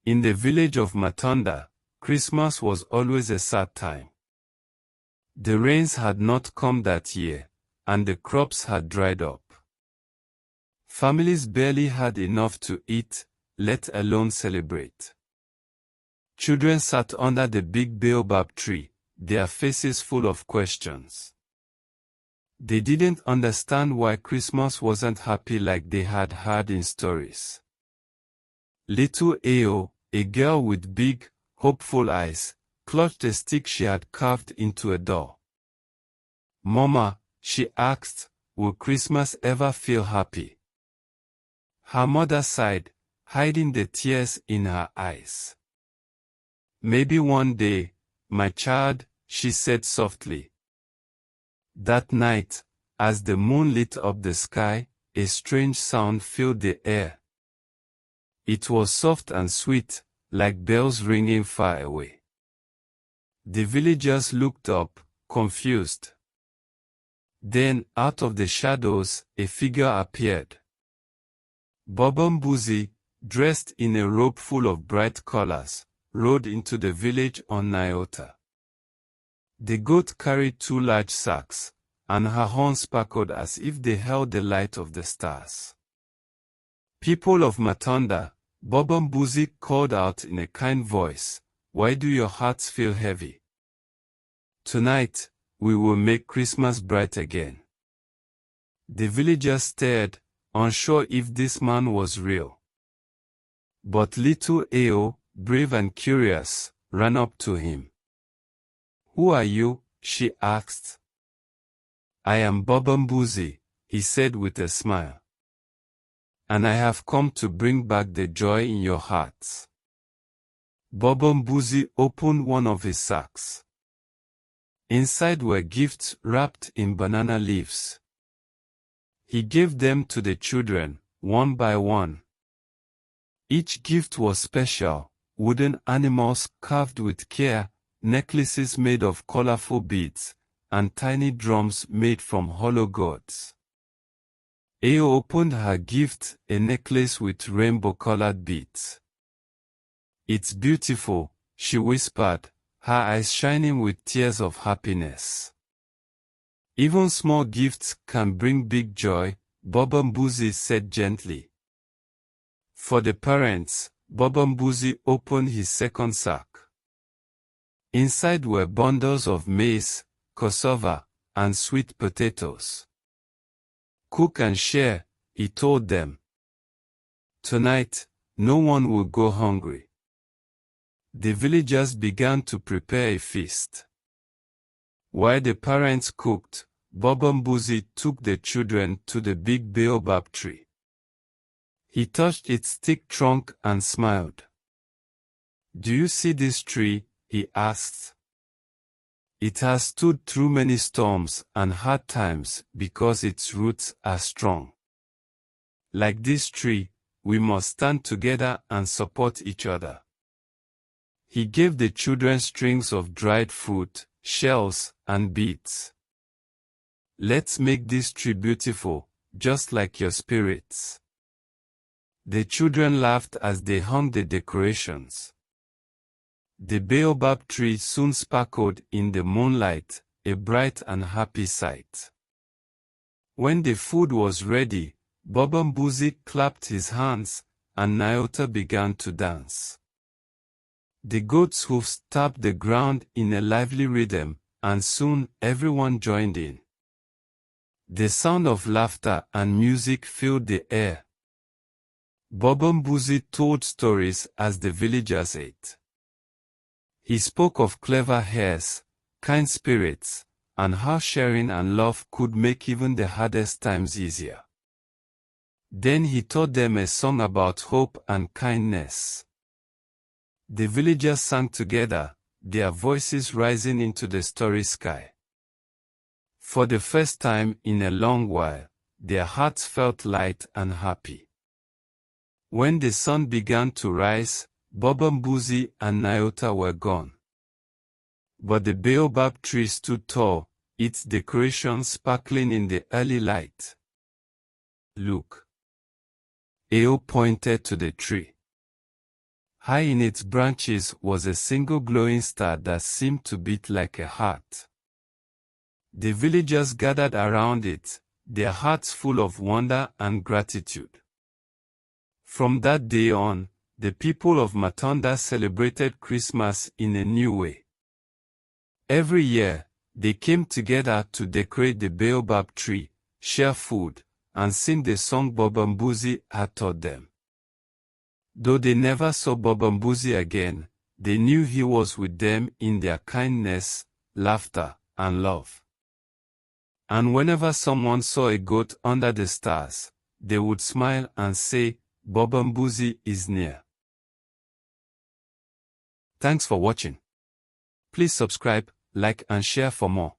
In the village of Matanda, Christmas was always a sad time. The rains had not come that year, and the crops had dried up. Families barely had enough to eat, let alone celebrate. Children sat under the big baobab tree, their faces full of questions. They didn't understand why Christmas wasn't happy like they had heard in stories. Little Ao, a girl with big, hopeful eyes, clutched a stick she had carved into a door. "Mama," she asked, "will Christmas ever feel happy?" Her mother sighed, hiding the tears in her eyes. "Maybe one day, my child," she said softly. That night, as the moon lit up the sky, a strange sound filled the air. It was soft and sweet, like bells ringing far away. The villagers looked up, confused. Then, out of the shadows, a figure appeared. Mbuzi, dressed in a robe full of bright colors, rode into the village on Nyota. The goat carried 2 large sacks, and her horns sparkled as if they held the light of the stars. "People of Matanda," Mbuzi called out in a kind voice, "why do your hearts feel heavy? Tonight, we will make Christmas bright again." The villagers stared, unsure if this man was real. But little Ao, brave and curious, ran up to him. "Who are you?" she asked. "I am Mbuzi," he said with a smile. "And I have come to bring back the joy in your hearts." Mbuzi opened one of his sacks. Inside were gifts wrapped in banana leaves. He gave them to the children, one by one. Each gift was special: wooden animals carved with care, necklaces made of colorful beads, and tiny drums made from hollow gourds. Ao opened her gift, a necklace with rainbow-colored beads. "It's beautiful," she whispered, her eyes shining with tears of happiness. "Even small gifts can bring big joy," Mbuzi said gently. For the parents, Mbuzi opened his second sack. Inside were bundles of maize, cassava, and sweet potatoes. "Cook and share," he told them. "Tonight, no one will go hungry." The villagers began to prepare a feast. While the parents cooked, Mbuzi took the children to the big baobab tree. He touched its thick trunk and smiled. "Do you see this tree?" he asked. "It has stood through many storms and hard times because its roots are strong. Like this tree, we must stand together and support each other." He gave the children strings of dried fruit, shells, and beads. "Let's make this tree beautiful, just like your spirits." The children laughed as they hung the decorations. The baobab tree soon sparkled in the moonlight, a bright and happy sight. When the food was ready, Mbuzi clapped his hands, and Nyota began to dance. The goat's hoofs tapped the ground in a lively rhythm, and soon everyone joined in. The sound of laughter and music filled the air. Mbuzi told stories as the villagers ate. He spoke of clever hares, kind spirits, and how sharing and love could make even the hardest times easier. Then he taught them a song about hope and kindness. The villagers sang together, their voices rising into the starry sky. For the first time in a long while, their hearts felt light and happy. When the sun began to rise, Mbuzi and Nyota were gone. But the baobab tree stood tall, its decorations sparkling in the early light. "Look." Ao pointed to the tree. High in its branches was a single glowing star that seemed to beat like a heart. The villagers gathered around it, their hearts full of wonder and gratitude. From that day on, the people of Matanda celebrated Christmas in a new way. Every year, they came together to decorate the baobab tree, share food, and sing the song Mbuzi had taught them. Though they never saw Mbuzi again, they knew he was with them in their kindness, laughter, and love. And whenever someone saw a goat under the stars, they would smile and say, Mbuzi is near. Thanks for watching. Please subscribe, like and share for more.